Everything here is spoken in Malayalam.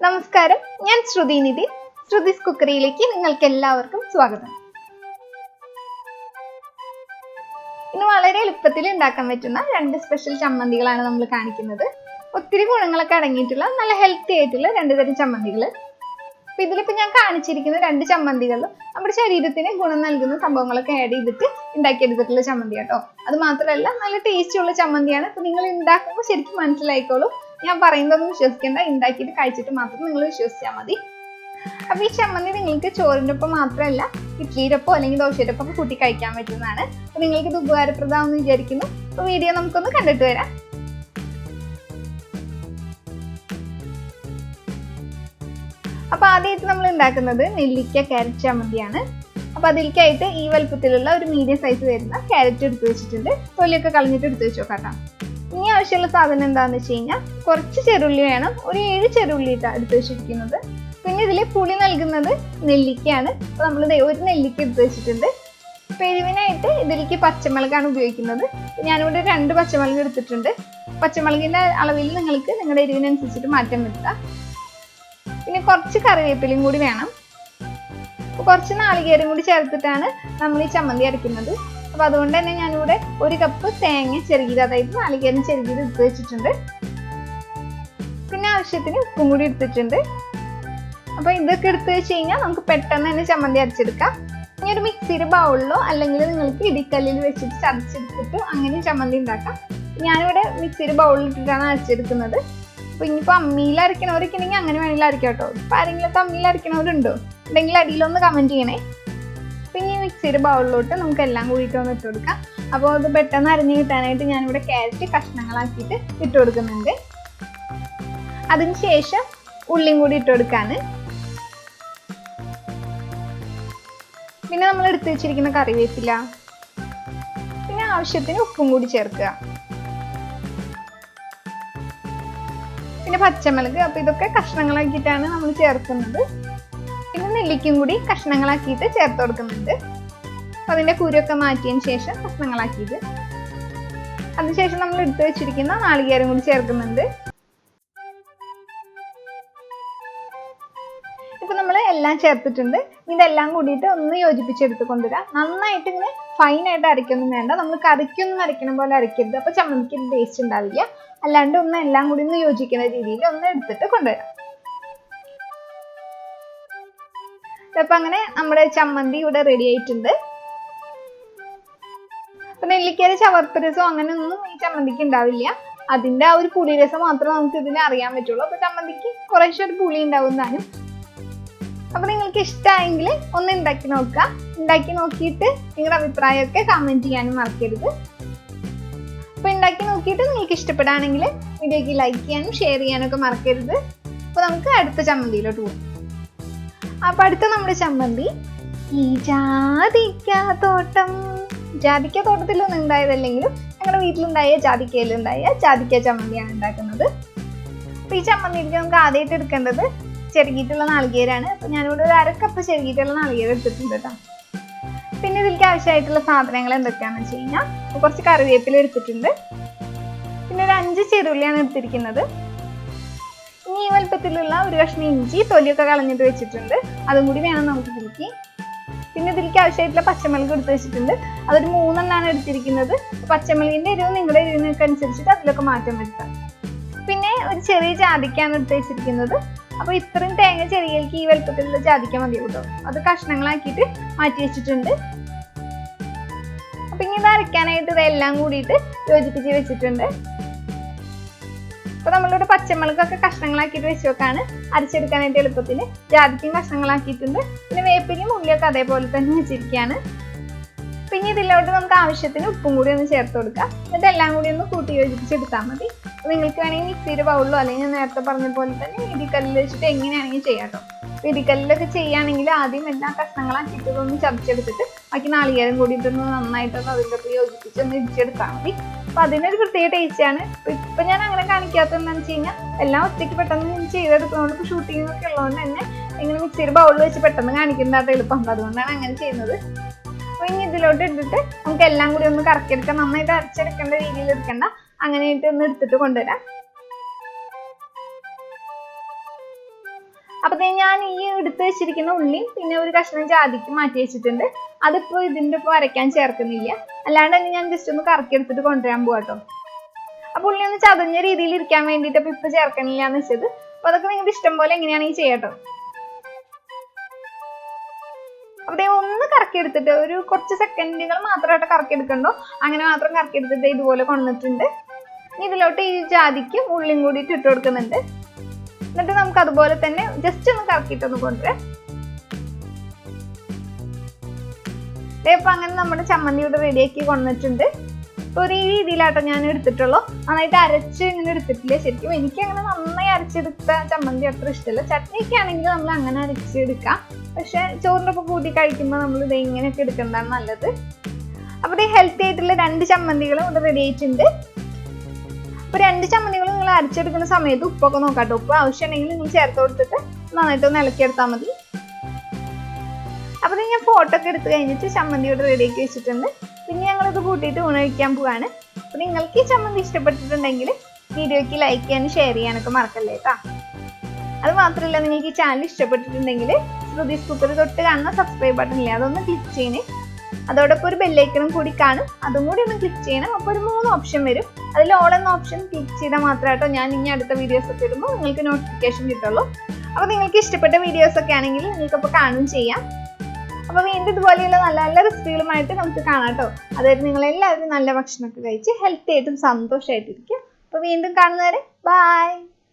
നമസ്കാരം, ഞാൻ ശ്രുതി നിധി. ശ്രുതിസ് കുക്കറിയിലേക്ക് നിങ്ങൾക്ക് എല്ലാവർക്കും സ്വാഗതം. ഇന്ന് വളരെ എളുപ്പത്തിൽ ഉണ്ടാക്കാൻ പറ്റുന്ന 2 സ്പെഷ്യൽ ചമ്മന്തികളാണ് നമ്മൾ കാണിക്കുന്നത്. ഒത്തിരി ഗുണങ്ങളൊക്കെ അടങ്ങിയിട്ടുള്ള നല്ല ഹെൽത്തി ആയിട്ടുള്ള 2 തരം ചമ്മന്തികൾ. അപ്പൊ ഇതിലിപ്പോൾ ഞാൻ കാണിച്ചിരിക്കുന്ന 2 ചമ്മന്തികളും നമ്മുടെ ശരീരത്തിന് ഗുണം നൽകുന്ന സംഭവങ്ങളൊക്കെ ആഡ് ചെയ്തിട്ട് ഉണ്ടാക്കിയെടുത്തിട്ടുള്ള ചമ്മന്തി കേട്ടോ. അത് മാത്രമല്ല നല്ല ടേസ്റ്റി ഉള്ള ചമ്മന്തിയാണ്. അപ്പൊ നിങ്ങൾ ഉണ്ടാക്കുമ്പോൾ ശരിക്കും മനസ്സിലായിക്കോളും. ഞാൻ പറയുന്നതൊന്നും വിശ്വസിക്കേണ്ട, ഉണ്ടാക്കിയിട്ട് കഴിച്ചിട്ട് മാത്രം നിങ്ങൾ വിശ്വസിച്ചാൽ മതി. അപ്പൊ ഈ ചമ്മന്തി നിങ്ങൾക്ക് ചോറിൻ്റെ ഒപ്പം മാത്രമല്ല ഇഡ്ലിയുടെ ഒപ്പം അല്ലെങ്കിൽ ദോശയുടെ ഒപ്പം കൂട്ടി കഴിക്കാൻ പറ്റുന്നതാണ്. അപ്പൊ നിങ്ങൾക്ക് ഇത് ഉപകാരപ്രദമാണെന്ന് വിചാരിക്കുന്നു. അപ്പൊ വീഡിയോ നമുക്കൊന്ന് കണ്ടിട്ട് വരാം. അപ്പൊ ആദ്യമായിട്ട് നമ്മൾ ഉണ്ടാക്കുന്നത് നെല്ലിക്ക ക്യാരറ്റ് ചമ്മന്തിയാണ്. അപ്പൊ അതിലേക്കായിട്ട് ഈ വലുപ്പത്തിലുള്ള ഒരു മീഡിയം സൈസ് വരുന്ന ക്യാരറ്റ് എടുത്ത് വെച്ചിട്ടുണ്ട്. തൊലിയൊക്കെ കളഞ്ഞിട്ട് എടുത്ത് വെച്ച് നോക്കാം. ഇനി ആവശ്യമുള്ള സാധനം എന്താണെന്ന് വെച്ച് കഴിഞ്ഞാൽ കുറച്ച് ചെറുള്ളി വേണം. ഒരു 7 ചെറുള്ളി എടുത്ത് വെച്ചിരിക്കുന്നത്. പിന്നെ ഇതിൽ പുളി നൽകുന്നത് നെല്ലിക്കയാണ്. അപ്പോൾ നമ്മൾ ഒരു നെല്ലിക്ക എടുത്ത് വെച്ചിട്ടുണ്ട്. അപ്പോൾ എരിവിനായിട്ട് ഇതിലേക്ക് പച്ചമുളകാണ് ഉപയോഗിക്കുന്നത്. ഞാനിവിടെ 2 പച്ചമുളക് എടുത്തിട്ടുണ്ട്. പച്ചമുളകിൻ്റെ അളവിൽ നിങ്ങൾക്ക് നിങ്ങളുടെ എരിവിനനുസരിച്ചിട്ട് മാറ്റം വരുത്താം. പിന്നെ കുറച്ച് കറിവേപ്പിലയും കൂടി വേണം. അപ്പോൾ കുറച്ച് നാളികേരം കൂടി ചേർത്തിട്ടാണ് നമ്മൾ ഈ ചമ്മന്തി അരയ്ക്കുന്നത്. അപ്പോൾ അതുകൊണ്ട് തന്നെ ഞാനിവിടെ 1 കപ്പ് തേങ്ങ ചെറുകിയത്, അതായത് നാളികേരം ചെറുകിയത് എടുത്ത് വെച്ചിട്ടുണ്ട്. പിന്നെ ആവശ്യത്തിന് ഉപ്പും കൂടി എടുത്തിട്ടുണ്ട്. അപ്പോൾ ഇതൊക്കെ എടുത്ത് വെച്ച് കഴിഞ്ഞാൽ നമുക്ക് പെട്ടെന്ന് തന്നെ ചമ്മന്തി അരച്ചെടുക്കാം. ഇനി ഒരു മിക്സിയുടെ ബൗളിലോ അല്ലെങ്കിൽ നിങ്ങൾക്ക് ഇടിക്കല്ലിൽ വെച്ചിട്ട് ചതച്ചെടുത്തിട്ട് അങ്ങനെ ചമ്മന്തി ഉണ്ടാക്കാം. ഞാനിവിടെ മിക്സിയുടെ ബൗളിൽ ഇട്ടിട്ടാണ് അരച്ചെടുക്കുന്നത്. അപ്പോൾ ഇനിയിപ്പോൾ അമ്മിയിൽ അരയ്ക്കണവരൊക്കെ ഉണ്ടെങ്കിൽ അങ്ങനെ വേണമെങ്കിൽ അരയ്ക്കാം കേട്ടോ. ഇപ്പോൾ ആരെങ്കിലും അമ്മിയിൽ അരയ്ക്കണവരുണ്ടോ ഉണ്ടെങ്കിൽ അടിയിലൊന്ന് കമൻറ്റ് ചെയ്യണേ. പിന്നെ ഈ മിക്സിയുടെ ബൗളിലോട്ട് നമുക്ക് എല്ലാം കൂടിയിട്ട് ഒന്ന് ഇട്ട് കൊടുക്കാം. അപ്പോൾ അത് പെട്ടെന്ന് അരിഞ്ഞ് കിട്ടാനായിട്ട് ഞാനിവിടെ ക്യാരറ്റ് കഷ്ണങ്ങളാക്കിയിട്ട് ഇട്ട് കൊടുക്കുന്നുണ്ട്. അതിനുശേഷം ഉള്ളിയും കൂടി ഇട്ട് കൊടുക്കാണ്. പിന്നെ നമ്മൾ എടുത്ത് വെച്ചിരിക്കുന്ന കറിവേപ്പില, പിന്നെ ആവശ്യത്തിന് ഉപ്പും കൂടി ചേർക്കുക. പിന്നെ പച്ചമുളക്, അപ്പോൾ ഇതൊക്കെ കഷ്ണങ്ങളാക്കിയിട്ടാണ് നമ്മൾ ചേർക്കുന്നത്. പിന്നെ നെല്ലിക്കും കൂടി കഷ്ണങ്ങളാക്കിയിട്ട് ചേർത്ത് കൊടുക്കുന്നുണ്ട്. അതിൻ്റെ കുരുവൊക്കെ മാറ്റിയതിന് ശേഷം കഷ്ണങ്ങളാക്കിയിട്ട് അതിനുശേഷം നമ്മൾ എടുത്ത് വെച്ചിരിക്കുന്ന നാളികേരം കൂടി ചേർക്കുന്നുണ്ട്. ഇപ്പം നമ്മൾ എല്ലാം ചേർത്തിട്ടുണ്ട്. ഇതെല്ലാം കൂടിയിട്ട് ഒന്ന് യോജിപ്പിച്ചെടുത്ത് കൊണ്ടുവരാം. നന്നായിട്ട് ഇങ്ങനെ ഫൈനായിട്ട് അരയ്ക്കൊന്നും വേണ്ട. നമ്മൾ കറിക്കൊന്നും അരയ്ക്കണ പോലെ അരയ്ക്കരുത്. അപ്പോൾ ചമ്മന്തിക്ക് ടേസ്റ്റ് ഉണ്ടാവില്ല. അല്ലാണ്ട് ഒന്ന് എല്ലാം കൂടി ഒന്ന് യോജിക്കുന്ന രീതിയിൽ ഒന്ന് എടുത്തിട്ട് കൊണ്ടുവരാം. അപ്പം അങ്ങനെ നമ്മുടെ ചമ്മന്തി ഇവിടെ റെഡി ആയിട്ടുണ്ട്. അപ്പം നെല്ലിക്കയുടെ ചവർപ്പ് രസം അങ്ങനെയൊന്നും ഈ ചമ്മന്തിക്ക് ഉണ്ടാവില്ല. അതിൻ്റെ ആ ഒരു പുളി രസം മാത്രമേ നമുക്ക് ഇതിന് അറിയാൻ പറ്റുള്ളൂ. അപ്പോൾ ചമ്മന്തിക്ക് കുറേശ്ശെ ഒരു പുളി ഉണ്ടാവുന്നതാണ്. അപ്പം നിങ്ങൾക്ക് ഇഷ്ടമായെങ്കിൽ ഒന്ന് ഉണ്ടാക്കി നോക്കുക. ഉണ്ടാക്കി നോക്കിയിട്ട് നിങ്ങളുടെ അഭിപ്രായമൊക്കെ കമൻറ്റ് ചെയ്യാനും മറക്കരുത്. അപ്പോൾ ഉണ്ടാക്കി നോക്കിയിട്ട് നിങ്ങൾക്ക് ഇഷ്ടപ്പെടുകയാണെങ്കിൽ വീഡിയോയ്ക്ക് ലൈക്ക് ചെയ്യാനും ഷെയർ ചെയ്യാനൊക്കെ മറക്കരുത്. അപ്പോൾ നമുക്ക് അടുത്ത ചമ്മന്തിയിലോട്ട് പോകാം. അപ്പൊ അടുത്ത നമ്മുടെ ചമ്മന്തി ഈ ജാതിക്കാത്തോട്ടം. ജാതിക്കാത്തോട്ടത്തിലൊന്നും ഉണ്ടായതല്ലെങ്കിലും ഞങ്ങളുടെ വീട്ടിലുണ്ടായ ജാതിക്കയിലുണ്ടായ ജാതിക്ക ചമ്മന്തിയാണ് ഉണ്ടാക്കുന്നത്. അപ്പൊ ഈ ചമ്മന്തിക്ക് നമുക്ക് ആദ്യമായിട്ട് എടുക്കേണ്ടത് ചെറുകിയിട്ടുള്ള നാളികേരാണ്. അപ്പൊ ഞാനിവിടെ ഒരു 1/2 കപ്പ് ചെറുകിയിട്ടുള്ള നാളികേരം എടുത്തിട്ടുണ്ട് കേട്ടോ. പിന്നെ ഇതിലേക്ക് ആവശ്യമായിട്ടുള്ള സാധനങ്ങൾ എന്തൊക്കെയാണെന്ന് വെച്ച് കഴിഞ്ഞാൽ കുറച്ച് കറിവേപ്പില എടുത്തിട്ടുണ്ട്. പിന്നെ ഒരു 5 ചെറുള്ളിയാണ് എടുത്തിരിക്കുന്നത്. ഇനി ഈ വലുപ്പത്തിലുള്ള ഒരു കഷ്ണം ഇഞ്ചി തൊലിയൊക്കെ കളഞ്ഞിട്ട് വെച്ചിട്ടുണ്ട്. അതും കൂടി വേണം നമുക്ക് ഇതിലേക്ക്. പിന്നെ ഇതിലേക്ക് ആവശ്യമായിട്ടുള്ള പച്ചമുളക് എടുത്ത് വെച്ചിട്ടുണ്ട്. അതൊരു 3 എണ്ണമാണ് എടുത്തിരിക്കുന്നത്. പച്ചമുളകിൻ്റെ എരിവ് നിങ്ങളുടെ എരിവിനൊക്കെ അനുസരിച്ചിട്ട് അതിലൊക്കെ മാറ്റം വരുത്താം. പിന്നെ ഒരു ചെറിയ ജാതിക്കാണ് എടുത്ത് വെച്ചിരിക്കുന്നത്. അപ്പോൾ ഇത്രയും തേങ്ങ ചെറിയക്ക് ഈ വലുപ്പത്തിലുള്ള ജാതിക്ക മതി കേട്ടോ. അത് കഷ്ണങ്ങളാക്കിയിട്ട് മാറ്റി വെച്ചിട്ടുണ്ട്. അപ്പം ഇനി ഇത് അരയ്ക്കാനായിട്ട് ഇതെല്ലാം കൂടിയിട്ട് യോജിപ്പിച്ച് വെച്ചിട്ടുണ്ട്. അപ്പോൾ നമ്മളിവിടെ പച്ചമുളകൊക്കെ കഷ്ണങ്ങളാക്കിയിട്ട് വെച്ച് വെക്കാണ് അരച്ചെടുക്കാനായിട്ട് എളുപ്പത്തിന്. ജാതിക്കും കഷ്ണങ്ങളാക്കിയിട്ടുണ്ട്. പിന്നെ വേപ്പിലും ഉള്ളിയൊക്കെ അതേപോലെ തന്നെ വെച്ചിരിക്കുകയാണ്. പിന്നെ ഇതിലോട്ട് നമുക്ക് ആവശ്യത്തിന് ഉപ്പും കൂടി ഒന്ന് ചേർത്ത് കൊടുക്കാം. എന്നിട്ട് എല്ലാം കൂടി ഒന്ന് കൂട്ടി യോജിപ്പിച്ചെടുത്താൽ മതി. അപ്പോൾ നിങ്ങൾക്ക് വേണമെങ്കിൽ മിക്സിയുടെ ബൗളിലോ അല്ലെങ്കിൽ നേരത്തെ പറഞ്ഞ പോലെ തന്നെ ഇടിക്കല്ലിൽ വെച്ചിട്ട് എങ്ങനെയാണെങ്കിൽ ചെയ്യാം കേട്ടോ. അപ്പോൾ ഇടിക്കല്ലിലൊക്കെ ചെയ്യുകയാണെങ്കിൽ ആദ്യം എല്ലാ കഷ്ണങ്ങളാക്കിയിട്ട് ഒന്ന് ചതച്ചെടുത്തിട്ട് ബാക്കി നാളികേരം കൂടിയിട്ടൊന്ന് നന്നായിട്ടൊന്ന് അതിൻ്റെ ഒപ്പം യോജിപ്പിച്ച് ഒന്ന് ഇടിച്ചെടുത്താൽ മതി. അപ്പോൾ അതിനൊരു പ്രത്യേക ടേസ്റ്റാണ്. ഇപ്പം ഞാൻ അങ്ങനെ കാണിക്കാത്തത് എന്താണെന്ന് വെച്ച് കഴിഞ്ഞാൽ എല്ലാം ഒറ്റയ്ക്ക് പെട്ടെന്ന് ചെയ്തെടുക്കുന്നതുകൊണ്ട് ഇപ്പോൾ ഷൂട്ടിംഗ് ഒക്കെ ഉള്ളതുകൊണ്ട് തന്നെ ഇങ്ങനെ മിക്സിയുടെ ബൗളിൽ വെച്ച് പെട്ടെന്ന് കാണിക്കുന്നതായിട്ട് എളുപ്പം. അതുകൊണ്ടാണ് അങ്ങനെ ചെയ്യുന്നത്. അപ്പോൾ ഇനി ഇതിലോട്ട് ഇട്ടിട്ട് നമുക്ക് എല്ലാം കൂടി ഒന്ന് കറക്കിയെടുക്കാം. നന്നായിട്ട് അരച്ചെടുക്കേണ്ട രീതിയിൽ എടുക്കണ്ട, അങ്ങനെയായിട്ട് ഒന്ന് എടുത്തിട്ട് കൊണ്ടുവരാം. അപ്പോൾ ഞാൻ ഈ എടുത്ത് വെച്ചിരിക്കുന്ന ഉള്ളി പിന്നെ ഒരു കഷ്ണം ജാതിക്ക് മാറ്റി വെച്ചിട്ടുണ്ട്. അതിപ്പോൾ ഇതിൻ്റെ ഒപ്പം അരയ്ക്കാൻ ചേർക്കുന്നില്ല. അല്ലാണ്ട് തന്നെ ഞാൻ ജസ്റ്റ് ഒന്ന് കറക്കി എടുത്തിട്ട് കൊണ്ടുവരാൻ പോകാട്ടോ. അപ്പോൾ ഉള്ളി ഒന്ന് ചതഞ്ഞ രീതിയിൽ ഇരിക്കാൻ വേണ്ടിയിട്ട് ഇപ്പോൾ ചേർക്കണില്ല എന്ന് വെച്ചത്. അപ്പോൾ അതൊക്കെ നിങ്ങളുടെ ഇഷ്ടം പോലെ എങ്ങനെയാണെങ്കിൽ ചെയ്യാട്ടോ. അപ്പോൾ ഒന്ന് കറക്കി എടുത്തിട്ട് ഒരു കുറച്ച് സെക്കൻഡുകൾ മാത്രമായിട്ട് കറക്കി എടുക്കണ്ടോ, അങ്ങനെ മാത്രം കറക്കി എടുത്തിട്ട് ഇതുപോലെ കൊണ്ടുവന്നിട്ടുണ്ട്. ഇതിലോട്ട് ഈ ജാതിക്ക് ഉള്ളിയും കൂടിയിട്ട് ഇട്ട് കൊടുക്കുന്നുണ്ട്. എന്നിട്ട് നമുക്ക് അതുപോലെ തന്നെ ജസ്റ്റ് ഒന്ന് കറക്കിയിട്ടൊന്ന് കൊണ്ടുവരാം. ഇപ്പം അങ്ങനെ നമ്മുടെ ചമ്മന്തി ഇവിടെ റെഡിയാക്കി കൊണ്ടുവന്നിട്ടുണ്ട്. ഇപ്പോൾ ഈ രീതിയിലാട്ടോ ഞാൻ എടുത്തിട്ടുള്ളൂ. നന്നായിട്ട് അരച്ച് ഇങ്ങനെ എടുത്തിട്ടില്ല. ശരിക്കും എനിക്കങ്ങനെ നന്നായി അരച്ചെടുത്ത ചമ്മന്തി അത്ര ഇഷ്ടമല്ല. ചട്നിയൊക്കെ ആണെങ്കിൽ നമ്മൾ അങ്ങനെ അരച്ചെടുക്കാം. പക്ഷെ ചോറിൻ്റെ ഒപ്പം കൂട്ടി കഴിക്കുമ്പോൾ നമ്മൾ ഇത് ഇങ്ങനെയൊക്കെ എടുക്കുന്നതാണ് നല്ലത്. അപ്പോൾ ഈ ഹെൽത്തി ആയിട്ടുള്ള 2 ചമ്മന്തികളും ഇവിടെ റെഡി ആയിട്ടുണ്ട്. അപ്പോൾ 2 ചമ്മന്തികളും നിങ്ങൾ അരച്ചെടുക്കുന്ന സമയത്ത് ഉപ്പൊക്കെ നോക്കാട്ടോ. ഉപ്പ് ആവശ്യമുണ്ടെങ്കിൽ നിങ്ങൾ ചേർത്ത് കൊടുത്തിട്ട് നന്നായിട്ടൊന്ന് ഇളക്കിയെടുത്താൽ മതി. അപ്പോൾ ഞാൻ ഫോട്ടോ ഒക്കെ എടുത്ത് കഴിഞ്ഞിട്ട് ചമ്മന്തി ഇവിടെ റെഡിയാക്കി വെച്ചിട്ടുണ്ട്. പിന്നെ ഞങ്ങളിത് കൂട്ടിയിട്ട് ഊണ് കഴിക്കാൻ പോവാണ്. അപ്പോൾ നിങ്ങൾക്ക് ഈ ചമ്മന്തി ഇഷ്ടപ്പെട്ടിട്ടുണ്ടെങ്കിൽ വീഡിയോയ്ക്ക് ലൈക്ക് ചെയ്യാനും ഷെയർ ചെയ്യാനൊക്കെ മറക്കല്ലേ കേട്ടോ. അത് മാത്രമല്ല, നിങ്ങൾക്ക് ഈ ചാനൽ ഇഷ്ടപ്പെട്ടിട്ടുണ്ടെങ്കിൽ ശ്രുതീസ് കുക്കറി തൊട്ട് കാണുന്ന സബ്സ്ക്രൈബ് ബട്ടൺ ഇല്ലേ, അതൊന്ന് ക്ലിക്ക് ചെയ്യണേ. അതോടൊപ്പം ഒരു ബെല്ലൈക്കണും കൂടി കാണും, അതും കൂടി ഒന്ന് ക്ലിക്ക് ചെയ്യണം. അപ്പോൾ ഒരു 3 ഓപ്ഷൻ വരും. അതിൽ ഓൾ എന്ന ഓപ്ഷൻ ക്ലിക്ക് ചെയ്താൽ മാത്രമായിട്ടോ ഞാൻ ഇനി അടുത്ത വീഡിയോസ് ഒക്കെ ഇടുമ്പോൾ നിങ്ങൾക്ക് നോട്ടിഫിക്കേഷൻ കിട്ടുള്ളൂ. അപ്പോൾ നിങ്ങൾക്ക് ഇഷ്ടപ്പെട്ട വീഡിയോസ് ഒക്കെ ആണെങ്കിൽ നിങ്ങൾക്കപ്പോൾ കാണുകയും ചെയ്യാം. അപ്പോൾ വീണ്ടും ഇതുപോലെയുള്ള നല്ല നല്ല റെസിപ്പികളുമായിട്ട് നമുക്ക് കാണാം കേട്ടോ. അതായത് നിങ്ങളെല്ലാവരും നല്ല ഭക്ഷണമൊക്കെ കഴിച്ച് ഹെൽത്തി ആയിട്ടും സന്തോഷമായിട്ടിരിക്കും. അപ്പോൾ വീണ്ടും കാണുന്നവരെ ബൈ.